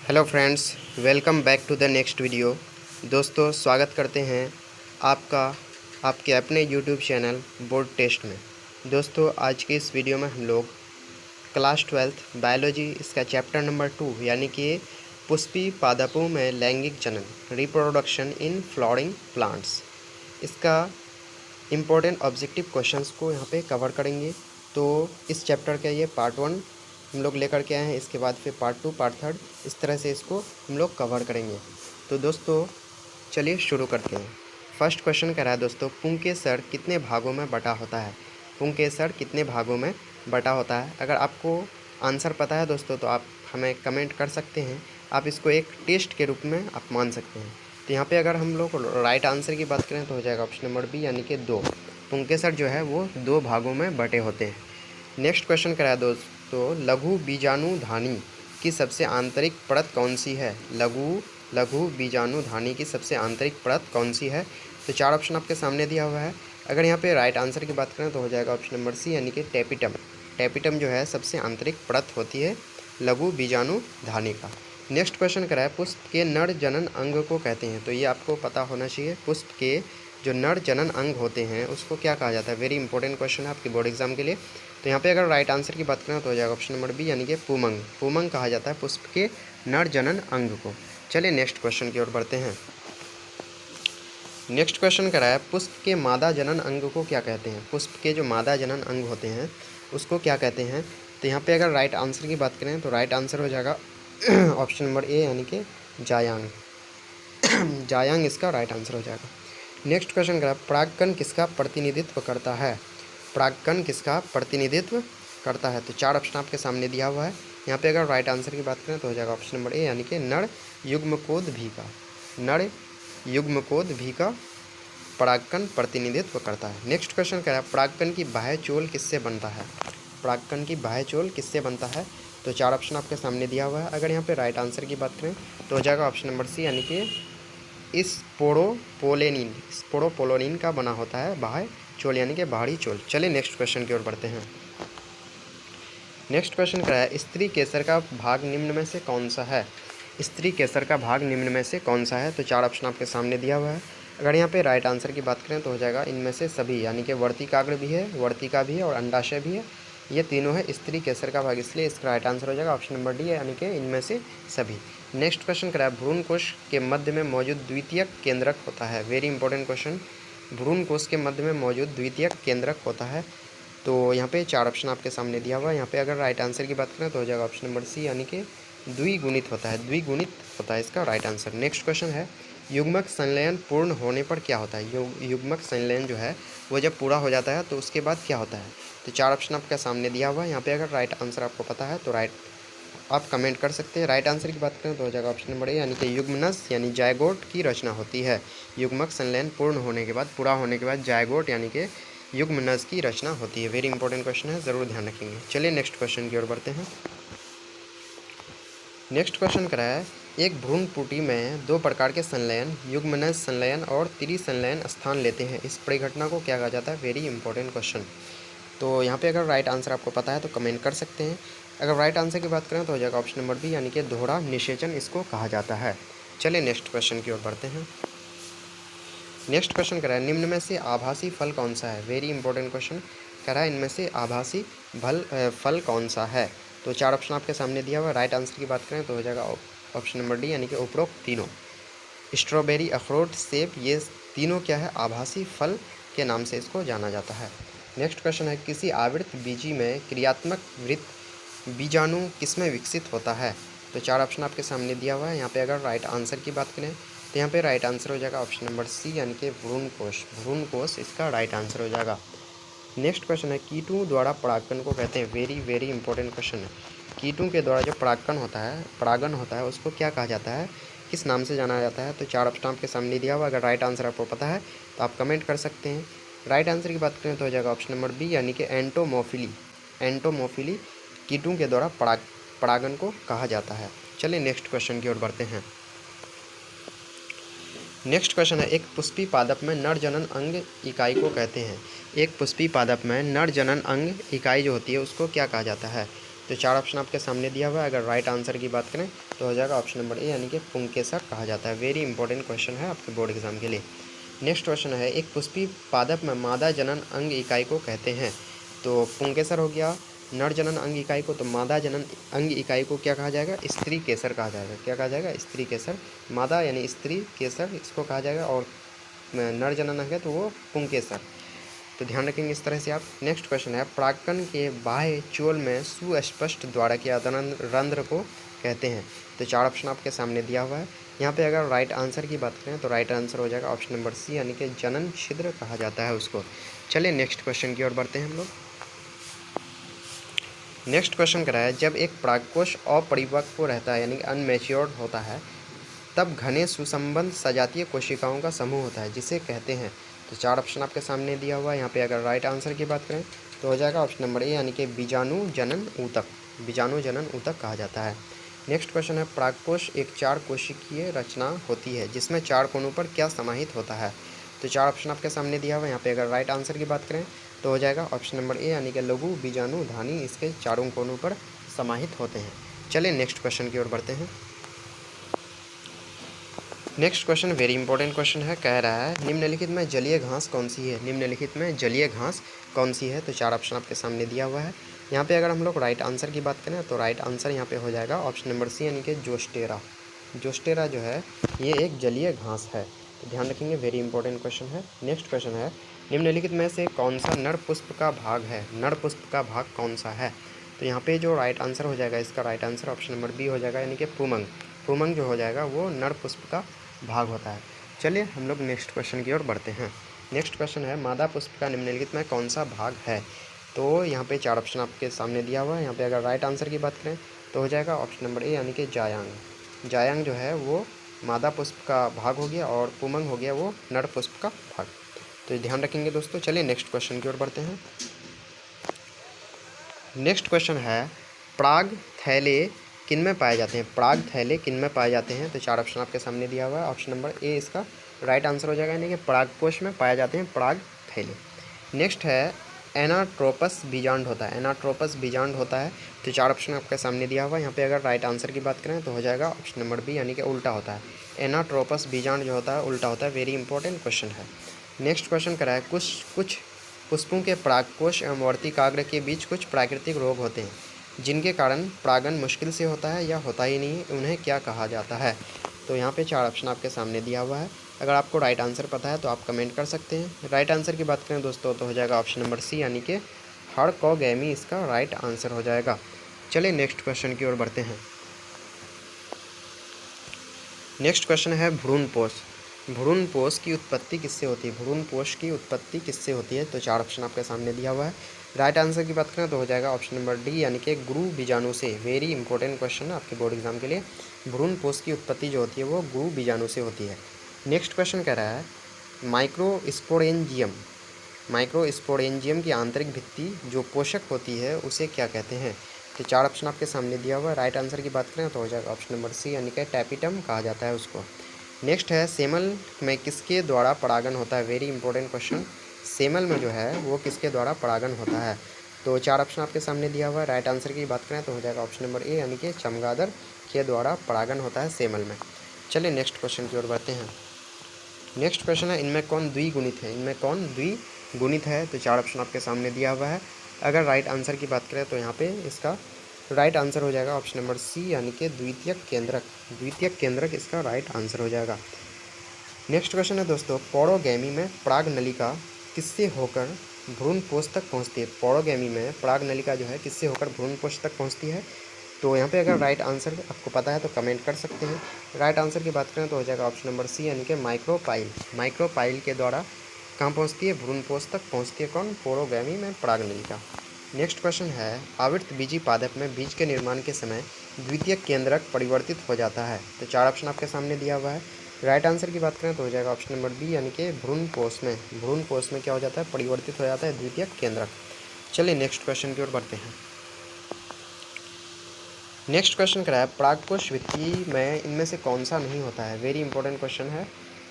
Hello friends, welcome back to the next video. दोस्तों, स्वागत करते हैं आपका आपके अपने यूट्यूब चैनल बोर्ड टेस्ट में। दोस्तों, आज के इस वीडियो में हम लोग क्लास 12th बायोलॉजी इसका चैप्टर नंबर 2 यानी कि पुष्पी पादपों में लैंगिक जनन रिप्रोडक्शन इन फ्लावरिंग प्लांट्स, इसका इम्पोर्टेंट ऑब्जेक्टिव क्वेश्चंस को यहाँ पे कवर करेंगे। तो इस चैप्टर का ये पार्ट 1 हम लोग लेकर के आए हैं, इसके बाद फिर पार्ट 2 पार्ट 3 इस तरह से इसको हम लोग कवर करेंगे। तो दोस्तों चलिए शुरू करते हैं। फर्स्ट क्वेश्चन कह रहा है दोस्तों, पुंकेसर कितने भागों में बटा होता है? पुंकेसर कितने भागों में बटा होता है? अगर आपको आंसर पता है दोस्तों तो आप हमें कमेंट कर सकते हैं। आप इसको एक टेस्ट के रूप में आप मान सकते हैं। तो यहाँ पे अगर हम लोग राइट आंसर की बात करें तो हो जाएगा ऑप्शन नंबर बी यानी कि 2। पुंकेसर जो है वो 2 भागों में बटे होते हैं। नेक्स्ट क्वेश्चन करा है दोस्तों, लघु बीजाणुधानी की सबसे आंतरिक परत कौन सी है? लघु बीजाणुधानी की सबसे आंतरिक परत कौन सी है? तो 4 ऑप्शन आपके सामने दिया हुआ है। अगर यहाँ पे राइट आंसर की बात करें तो हो जाएगा ऑप्शन नंबर सी यानी कि टेपिटम। टेपिटम जो है सबसे आंतरिक परत होती है लघु बीजाणुधानी का। नेक्स्ट क्वेश्चन करा है, पुष्प के नर जनन अंग को कहते हैं? तो ये आपको पता होना चाहिए। पुष्प के जो नर जनन अंग होते हैं उसको क्या कहा जाता है? वेरी इंपॉर्टेंट क्वेश्चन है आपके बोर्ड एग्जाम के लिए। तो यहाँ पे अगर राइट आंसर की बात करें तो हो जाएगा ऑप्शन नंबर बी यानी कि पुमंग। पुमंग कहा जाता है पुष्प के नर जनन अंग को। चलिए नेक्स्ट क्वेश्चन की ओर बढ़ते हैं। नेक्स्ट क्वेश्चन करा है, पुष्प के मादा जनन अंग को क्या कहते हैं? पुष्प के जो मादा जनन अंग होते हैं उसको क्या कहते हैं? तो यहाँ पे अगर राइट आंसर की बात करें तो राइट आंसर हो जाएगा ऑप्शन नंबर ए यानी कि जायांग। जायांग इसका राइट आंसर हो जाएगा। नेक्स्ट क्वेश्चन करा, परागकण किसका प्रतिनिधित्व करता है? परागकण किसका प्रतिनिधित्व करता है? तो 4 ऑप्शन आपके सामने दिया हुआ है। यहाँ पे अगर राइट आंसर की बात करें तो हो जाएगा ऑप्शन नंबर ए यानी कि नर युग्मकोद भी का। नर युग्मकोद भी का परागकण प्रतिनिधित्व करता है। नेक्स्ट क्वेश्चन कह रहा है, परागकण की बाह्य चोल किससे बनता है? परागकण की बाह्य चोल किससे बनता है? तो 4 ऑप्शन आपके सामने दिया हुआ है। अगर यहाँ पे राइट आंसर की बात करें तो हो जाएगा ऑप्शन नंबर सी यानी कि स्पोरोपोलेनिन का बना होता है बाह्य चोल यानी कि बाहरी चोल। चलिए नेक्स्ट क्वेश्चन की ओर बढ़ते हैं। नेक्स्ट क्वेश्चन क्या है, स्त्री केसर का भाग निम्न में से कौन सा है? स्त्री केसर का भाग निम्न में से कौन सा है? तो 4 ऑप्शन आपके सामने दिया हुआ है। अगर यहाँ पे राइट आंसर की बात करें तो हो जाएगा इनमें से सभी, यानी कि वर्तिकाग्र भी है, वर्तिका भी है और अंडाशय भी है। ये तीनों है स्त्री केसर का भाग, इसलिए इसका राइट आंसर हो जाएगा ऑप्शन नंबर डी यानी कि इनमें से सभी। नेक्स्ट क्वेश्चन करा है, भ्रूण कोश के मध्य में मौजूद द्वितीयक केंद्रक होता है? Very important question. भ्रूण कोश के मध्य में मौजूद द्वितीयक केंद्रक होता है। तो यहाँ पे 4 ऑप्शन आपके सामने दिया हुआ है। यहाँ पे अगर राइट आंसर की बात करें तो हो जाएगा ऑप्शन नंबर सी यानी कि द्विगुणित होता है। द्विगुणित होता है इसका राइट आंसर। नेक्स्ट क्वेश्चन है, युग्मक संलयन पूर्ण होने पर क्या होता है? युग्मक संलयन जो है वो जब पूरा हो जाता है तो उसके बाद क्या होता है? तो 4 ऑप्शन आपके सामने दिया हुआ है। यहाँ पे अगर राइट आंसर आपको पता है तो राइट आप कमेंट कर सकते हैं। राइट आंसर की बात करें तो हो जाएगा ऑप्शन नंबर ए यानी कि युग्मनस यानी जायगोट की रचना होती है। युग्मक संलयन पूर्ण होने के बाद, पूरा होने के बाद जायगोट यानी कि युग्मनस की रचना होती है। वेरी इंपॉर्टेंट क्वेश्चन है, ज़रूर ध्यान रखेंगे। चलिए नेक्स्ट क्वेश्चन की ओर बढ़ते हैं। नेक्स्ट क्वेश्चन करा है, एक भ्रूणपुटी में 2 प्रकार के संलयन युग्मनज संलयन और त्रिसंलयन स्थान लेते हैं। इस परिघटना को क्या कहा जाता है? Very important question. तो यहाँ पे अगर राइट आंसर आपको पता है तो कमेंट कर सकते हैं। अगर राइट आंसर की बात करें तो हो जाएगा ऑप्शन नंबर बी यानी कि दोहरा निषेचन इसको कहा जाता है। चलिए नेक्स्ट क्वेश्चन की ओर बढ़ते हैं। नेक्स्ट क्वेश्चन कह रहा है, निम्न में से आभासी फल कौन सा है? वेरी इंपॉर्टेंट क्वेश्चन कह रहा है, इनमें से आभासी फल कौन सा है? तो 4 ऑप्शन आपके सामने दिया हुआ है। राइट आंसर की बात करें तो हो जाएगा ऑप्शन नंबर डी यानी कि उपरोक्त तीनों। स्ट्रॉबेरी, अखरोट, सेब, ये तीनों क्या है? आभासी फल के नाम से इसको जाना जाता है। नेक्स्ट क्वेश्चन है, किसी आवृत बीजी में क्रियात्मक वृत्त बीजाणु किसमें विकसित होता है? तो 4 ऑप्शन आपके सामने दिया हुआ है। यहाँ पे अगर राइट आंसर की बात करें तो यहाँ पे राइट आंसर हो जाएगा ऑप्शन नंबर सी यानी कि भ्रूणकोश। भ्रूणकोश इसका राइट आंसर हो जाएगा। नेक्स्ट क्वेश्चन है, कीटों द्वारा परागकण को कहते हैं? वेरी वेरी इंपॉर्टेंट क्वेश्चन है। कीटों के द्वारा जो परागन होता है उसको क्या कहा जाता है, किस नाम से जाना जाता है? तो 4 ऑप्शन आपके सामने दिया हुआ। अगर राइट आंसर आपको पता है तो आप कमेंट कर सकते हैं। राइट आंसर की बात करें तो हो जाएगा ऑप्शन नंबर बी यानी कि एंटोमोफिली। एंटोमोफिली कीटों के द्वारा परागन को कहा जाता है। चलिए नेक्स्ट क्वेश्चन की ओर बढ़ते हैं। नेक्स्ट क्वेश्चन है, एक पुष्पी पादप में नर जनन अंग इकाई को कहते हैं? एक पुष्पी पादप में नर जनन अंग इकाई जो होती है उसको क्या कहा जाता है? तो 4 ऑप्शन आपके सामने दिया हुआ है। अगर राइट आंसर की बात करें तो हो जाएगा ऑप्शन नंबर ए यानी कि पुंकेसर कहा जाता है। वेरी इंपॉर्टेंट क्वेश्चन है आपके बोर्ड एग्जाम के लिए। नेक्स्ट क्वेश्चन है, एक पुष्पी पादप में मादा जनन अंग इकाई को कहते हैं। तो पुंकेसर हो गया नर जनन अंग इकाई को, तो मादा जनन अंग इकाई को क्या कहा जाएगा? स्त्री केसर कहा जाएगा। क्या कहा जाएगा? स्त्री केसर। मादा यानी स्त्री, केसर इसको कहा जाएगा, और नर जनन अंग है तो वो पुंकेसर। तो ध्यान रखेंगे इस तरह से आप। नेक्स्ट क्वेश्चन है, प्राक्कन के बाह्य चोल में सुस्पष्ट द्वारा के रंध्र को कहते हैं। तो 4 ऑप्शन आपके सामने दिया हुआ है। यहाँ पे अगर राइट आंसर की बात करें तो राइट आंसर हो जाएगा ऑप्शन नंबर सी यानी कि जनन छिद्र कहा जाता है उसको। चलिए नेक्स्ट क्वेश्चन की ओर बढ़ते हैं हम लोग। नेक्स्ट क्वेश्चन करा है, जब एक परागकोश अपरिपक्व रहता है यानी कि अनमेच्योर्ड होता है, तब घने सुसंबद्ध सजातीय कोशिकाओं का समूह होता है जिसे कहते हैं। तो 4 ऑप्शन आपके सामने दिया हुआ है। यहाँ पे अगर राइट आंसर की बात करें तो हो जाएगा ऑप्शन नंबर ए यानी कि बीजाणु जनन ऊतक। बीजाणु जनन ऊतक कहा जाता है। नेक्स्ट क्वेश्चन है, परागकोश एक 4 कोशिकीय रचना होती है जिसमें 4 कोनों पर क्या समाहित होता है। तो 4 ऑप्शन आपके सामने दिया हुआ है। यहाँ पे अगर राइट आंसर की बात करें तो हो जाएगा ऑप्शन नंबर ए यानी कि लघु बीजाणु धानी इसके चारों कोनों पर समाहित होते हैं। चलिए नेक्स्ट क्वेश्चन की ओर बढ़ते हैं। Next question very important question है। कह रहा है, निम्नलिखित में जलीय घास कौन सी है? निम्नलिखित में जलीय घास कौन सी है? तो 4 ऑप्शन आपके सामने दिया हुआ है। यहाँ पे अगर हम लोग राइट आंसर की बात करें तो राइट आंसर यहाँ पे हो जाएगा ऑप्शन नंबर सी यानी कि जोस्टेरा। जोस्टेरा जो है ये एक जलीय घास है। तो ध्यान रखेंगे, वेरी इंपॉर्टेंट क्वेश्चन है। नेक्स्ट क्वेश्चन है, निम्नलिखित में से कौन सा नर पुष्प का भाग है? नर पुष्प का भाग कौन सा है? तो यहाँ पे जो राइट आंसर हो जाएगा इसका right answer option number B हो जाएगा यानी कि पुमंग। पुमंग जो हो जाएगा वो नर पुष्प का भाग होता है। चलिए हम लोग नेक्स्ट क्वेश्चन की ओर बढ़ते हैं। नेक्स्ट क्वेश्चन है, मादा पुष्प का निम्नलिखित में कौन सा भाग है? तो यहाँ पे 4 ऑप्शन आपके सामने दिया हुआ है। यहाँ पे अगर राइट आंसर की बात करें तो हो जाएगा ऑप्शन नंबर ए यानी कि जायांग। जायांग जो है वो मादा पुष्प का भाग हो गया और पुमंग हो गया वो नर पुष्प का भाग। तो ध्यान रखेंगे दोस्तों। चलिए नेक्स्ट क्वेश्चन की ओर बढ़ते हैं। नेक्स्ट क्वेश्चन है, पराग थैले किन में पाए जाते हैं? पराग थैले किन में पाए जाते हैं? तो 4 ऑप्शन आपके सामने दिया हुआ है। ऑप्शन नंबर ए इसका राइट आंसर हो जाएगा यानी कि परागकोश में पाए जाते हैं पराग थैले। नेक्स्ट है, एनाट्रोपस बीजांड होता है। एनाट्रोपस बीजांड होता है। तो 4 ऑप्शन आपके सामने दिया हुआ है। यहाँ पे अगर राइट आंसर की बात करें तो हो जाएगा ऑप्शन नंबर बी यानी कि उल्टा होता है। एनाट्रोपस बीजांड जो होता है उल्टा होता है। वेरी इंपॉर्टेंट क्वेश्चन है। नेक्स्ट क्वेश्चन करा है, कुछ पुष्पों के परागकोश एवं वर्तिकाग्र के बीच कुछ प्राकृतिक रोग होते हैं जिनके कारण परागन मुश्किल से होता है या होता ही नहीं, उन्हें क्या कहा जाता है? तो यहाँ पे 4 ऑप्शन आपके सामने दिया हुआ है। अगर आपको राइट आंसर पता है तो आप कमेंट कर सकते हैं। राइट आंसर की बात करें दोस्तों तो हो जाएगा ऑप्शन नंबर सी यानी कि हड़कौगैमी इसका राइट आंसर हो जाएगा। चलिए नेक्स्ट क्वेश्चन की ओर बढ़ते हैं। नेक्स्ट क्वेश्चन है, भ्रूणपोष। भ्रूणपोष की उत्पत्ति किससे होती है? भ्रूणपोष की उत्पत्ति किससे होती है? तो 4 ऑप्शन आपके सामने दिया हुआ है। राइट आंसर की बात करें तो हो जाएगा ऑप्शन नंबर डी यानी कि गुरु बीजाणु से। वेरी इंपॉर्टेंट क्वेश्चन है आपके बोर्ड एग्जाम के लिए। भ्रूणपोष की उत्पत्ति जो होती है वो गुरु बीजाणु से होती है। नेक्स्ट क्वेश्चन कह रहा है, माइक्रोस्पोरेंजियम। माइक्रोस्पोरेंजियम की आंतरिक भित्ति जो पोषक होती है उसे क्या कहते हैं? तो 4 ऑप्शन आपके सामने दिया हुआ है। राइट आंसर की बात करें तो हो जाएगा ऑप्शन नंबर सी यानी कि टैपिटम कहा जाता है उसको। नेक्स्ट है, सेमल में किसके द्वारा परागन होता है? Very important question. सेमल में जो है वो किसके द्वारा परागन होता है? तो 4 ऑप्शन आपके सामने दिया हुआ है। राइट आंसर की बात करें तो हो जाएगा ऑप्शन नंबर ए यानी कि चमगादड़ के द्वारा परागन होता है सेमल में। चलिए नेक्स्ट क्वेश्चन की ओर बढ़ते हैं। नेक्स्ट क्वेश्चन है, इनमें कौन द्विगुणित है? इनमें कौन द्विगुणित है? तो 4 ऑप्शन आपके सामने दिया हुआ है। अगर राइट आंसर की बात करें तो यहाँ पे इसका राइट आंसर हो जाएगा ऑप्शन नंबर सी यानी कि द्वितीयक केंद्रक। द्वितीयक केंद्रक इसका राइट आंसर हो जाएगा। नेक्स्ट क्वेश्चन है दोस्तों, पौड़ोगैमी में पराग नलिका किससे होकर भ्रूणपोष तक पहुँचती है? पौड़ोगैमी में पराग नलिका जो है किससे होकर भ्रूणपोष तक पहुँचती है? तो यहाँ पे अगर राइट आंसर आपको पता है तो कमेंट कर सकते हैं। राइट आंसर की बात करें तो हो जाएगा ऑप्शन नंबर सी यानी कि माइक्रोपाइल। माइक्रोपाइल के द्वारा कहाँ पहुँचती है? भ्रूणपोष तक पहुँचती है कौन? पौड़ोगैमी में पराग नलिका। नेक्स्ट क्वेश्चन है, आवृत बीजी पादप में बीज के निर्माण के समय द्वितीयक केंद्रक परिवर्तित हो जाता है। तो 4 ऑप्शन आपके सामने दिया हुआ है। राइट आंसर की बात करें तो हो जाएगा ऑप्शन नंबर बी यानी कि भ्रूणपोष में। भ्रूणपोष में क्या हो जाता है? परिवर्तित हो जाता है द्वितीयक केंद्रक। चलिए नेक्स्ट क्वेश्चन की ओर बढ़ते हैं। नेक्स्ट क्वेश्चन कह रहा है, परागकोश भित्ति में इनमें से कौन सा नहीं होता है? वेरी इंपॉर्टेंट क्वेश्चन है।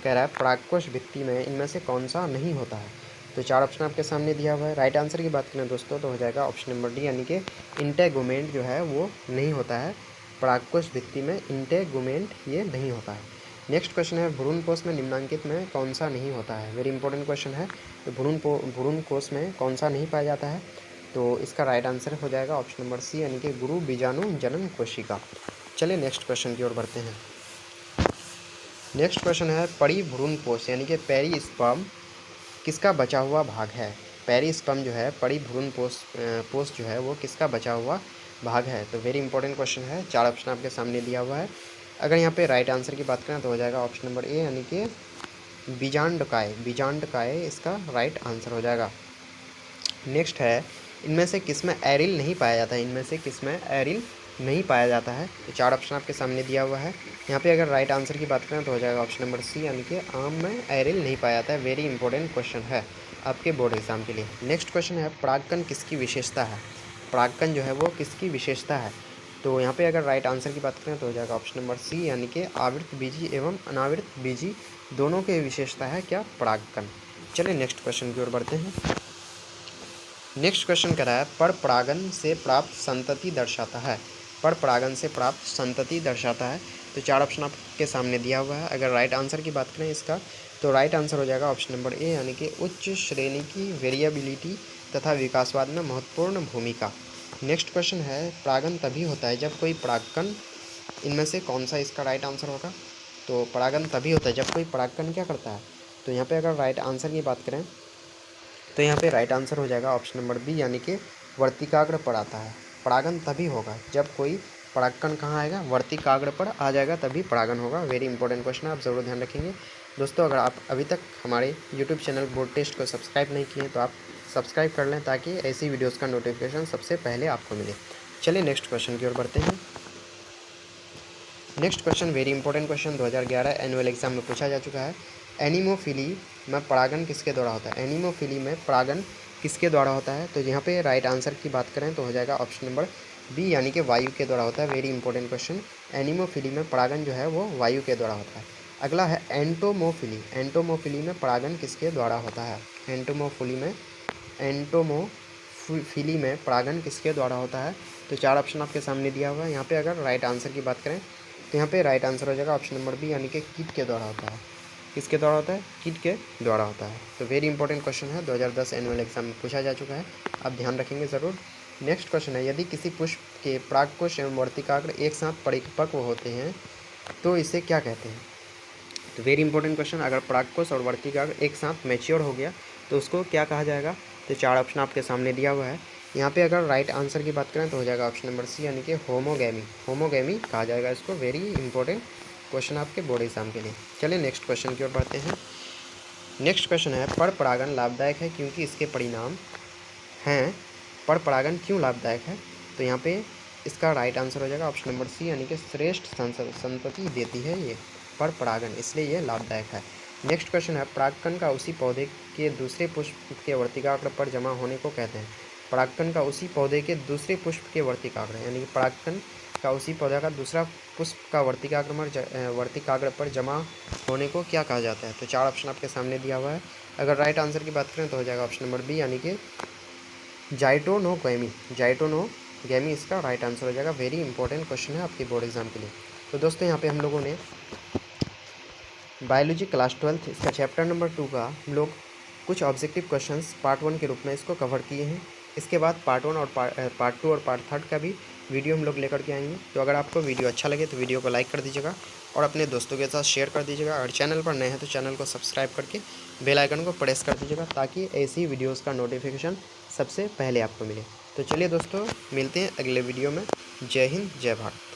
कह रहा है परागकोश भित्ति में इनमें से कौन सा नहीं होता है? तो 4 ऑप्शन आपके सामने दिया हुआ है। राइट आंसर की बात करें दोस्तों तो हो जाएगा ऑप्शन नंबर डी, यानी कि इंटेगुमेंट जो है वो नहीं होता है। परागकोश भित्ति में इंटेगुमेंट ये नहीं होता है। नेक्स्ट क्वेश्चन है भ्रूण कोश में निम्नलिखित में कौन सा नहीं होता है। वेरी इंपॉर्टेंट क्वेश्चन है। तो भ्रूण कोश में कौन सा नहीं पाया जाता है, तो इसका राइट आंसर हो जाएगा ऑप्शन नंबर सी, यानी कि गुरु बीजाणु जनन कोशिका। चलिए नेक्स्ट क्वेश्चन की ओर बढ़ते हैं। नेक्स्ट क्वेश्चन है परिभ्रूण कोश यानी कि पेरिस्पर्म किसका बचा हुआ भाग है। पेरिस्पर्म जो है परिभ्रूण कोश जो है वो किसका बचा हुआ भाग है। तो वेरी इंपॉर्टेंट क्वेश्चन है। 4 ऑप्शन आपके सामने दिया हुआ है। अगर यहाँ पे राइट आंसर की बात करें तो हो जाएगा ऑप्शन नंबर ए, यानी कि बीजांडकाय इसका राइट आंसर हो जाएगा। नेक्स्ट है इनमें से किसमें एरिल नहीं पाया जाता है। इनमें से किसमें एरिल नहीं पाया जाता है। तो 4 ऑप्शन आपके सामने दिया हुआ है। यहाँ पे अगर राइट आंसर की बात करें तो हो जाएगा ऑप्शन नंबर सी, यानी कि आम में एरिल नहीं पाया जाता है। वेरी इंपॉर्टेंट क्वेश्चन है आपके बोर्ड एग्जाम के लिए। नेक्स्ट क्वेश्चन है परागकण किसकी विशेषता है। परागकण जो है वो किसकी विशेषता है। तो यहाँ पे अगर राइट आंसर की बात करें तो हो जाएगा ऑप्शन नंबर सी, यानी कि आवृत बीजी एवं अनावृत बीजी दोनों की विशेषता है क्या, परागकण। चलिए नेक्स्ट क्वेश्चन की ओर बढ़ते हैं। नेक्स्ट क्वेश्चन कह रहा है पर परागन से प्राप्त संतति दर्शाता है। पर परागन से प्राप्त संतति दर्शाता है। तो 4 ऑप्शन आपके सामने दिया हुआ है। अगर राइट आंसर की बात करें इसका तो राइट आंसर हो जाएगा ऑप्शन नंबर ए, यानी कि उच्च श्रेणी की वेरिएबिलिटी तथा विकासवाद में महत्वपूर्ण भूमिका। नेक्स्ट क्वेश्चन है परागन तभी होता है जब कोई परागकण, इनमें से कौन सा इसका राइट आंसर होगा। तो परागन तभी होता है जब कोई परागकण क्या करता है। तो यहाँ पे अगर राइट आंसर की बात करें तो यहाँ पे राइट आंसर हो जाएगा ऑप्शन नंबर बी, यानी कि वर्तिकाग्र पर आता है। परागन तभी होगा जब कोई परागकण कहाँ आएगा, वर्तिकाग्र पर आ जाएगा तभी परागन होगा। वेरी इंपॉर्टेंट क्वेश्चन है, आप ज़रूर ध्यान रखेंगे दोस्तों। अगर आप अभी तक हमारे यूट्यूब चैनल बोर्ड टेस्ट को सब्सक्राइब नहीं किए तो आप सब्सक्राइब कर लें ताकि ऐसी वीडियोज़ का नोटिफिकेशन सबसे पहले आपको मिले। चलिए नेक्स्ट क्वेश्चन की ओर बढ़ते हैं। Next question very important question 2011 annual exam में पूछा जा चुका है। एनिमोफिली में परागन किसके द्वारा होता है। एनिमोफिली में परागन किसके द्वारा होता है। तो यहाँ पे राइट आंसर की बात करें तो हो जाएगा ऑप्शन नंबर बी, यानी कि वायु के द्वारा होता है। Very important question. एनिमोफिली में परागन जो है वो वायु के द्वारा होता है। अगला है एंटोमोफिली। एंटोमोफिली में परागन किसके द्वारा होता है। एंटोमोफिली में परागन किसके द्वारा होता है। तो 4 ऑप्शन आपके सामने दिया हुआ है। यहाँ पे अगर राइट आंसर की बात करें तो यहाँ पे राइट आंसर हो जाएगा ऑप्शन नंबर बी, यानी कि कीट के द्वारा होता है। किसके द्वारा होता है, कीट के द्वारा होता है। तो वेरी इंपॉर्टेंट क्वेश्चन है, 2010 एनुअल एग्जाम में पूछा जा चुका है, आप ध्यान रखेंगे ज़रूर। नेक्स्ट क्वेश्चन है यदि किसी पुष्प के परागकोश एवं वर्तिकाग्र एक साथ परिपक्व होते हैं तो इसे क्या कहते हैं। तो वेरी इंपॉर्टेंट क्वेश्चन। अगर परागकोश और वर्तिकाग्र एक साथ मैच्योर हो गया तो उसको क्या कहा जाएगा। तो 4 ऑप्शन आपके सामने दिया हुआ है। यहाँ पे अगर राइट आंसर की बात करें तो हो जाएगा ऑप्शन नंबर सी, यानी कि होमोगैमी कहा जाएगा इसको। वेरी इंपॉर्टेंट क्वेश्चन आपके बोर्ड एग्जाम के लिए। चलिए नेक्स्ट क्वेश्चन की ओर बढ़ते हैं। नेक्स्ट क्वेश्चन है पर परागन लाभदायक है क्योंकि इसके परिणाम हैं। पर परागन क्यों लाभदायक है। तो यहाँ पे इसका राइट आंसर हो जाएगा ऑप्शन नंबर सी, यानी कि श्रेष्ठ संतति देती है ये पर परागन, इसलिए ये लाभदायक है। नेक्स्ट क्वेश्चन है परागकण का उसी पौधे के दूसरे पुष्प के वर्तिकाग्र पर जमा होने को कहते हैं। परागकण का उसी पौधे के दूसरे पुष्प के वर्तिकाग्र, यानी कि परागकण का उसी पौधा का दूसरा पुष्प का वर्तिकाग्र पर जमा होने को क्या कहा जाता है। तो 4 ऑप्शन आपके सामने दिया हुआ है। अगर राइट आंसर की बात करें तो हो जाएगा ऑप्शन नंबर बी, यानी कि जाइटोनोगैमी इसका राइट आंसर हो जाएगा। वेरी इंपॉर्टेंट क्वेश्चन है आपके बोर्ड एग्जाम के लिए। तो दोस्तों यहाँ पे हम लोगों ने बायोलॉजी क्लास 12 इसका चैप्टर नंबर 2 का हम लोग कुछ ऑब्जेक्टिव क्वेश्चंस पार्ट 1 के रूप में इसको कवर किए हैं। इसके बाद पार्ट 1 और पार्ट 2 और पार्ट 3 का भी वीडियो हम लोग लेकर के आएंगे। तो अगर आपको वीडियो अच्छा लगे तो वीडियो को लाइक कर दीजिएगा और अपने दोस्तों के साथ शेयर कर दीजिएगा। और चैनल पर नए हैं तो चैनल को सब्सक्राइब करके बेल आइकन को प्रेस कर दीजिएगा ताकि ऐसी वीडियोस का नोटिफिकेशन सबसे पहले आपको मिले। तो चलिए दोस्तों मिलते हैं अगले वीडियो में। जय हिंद, जय भारत।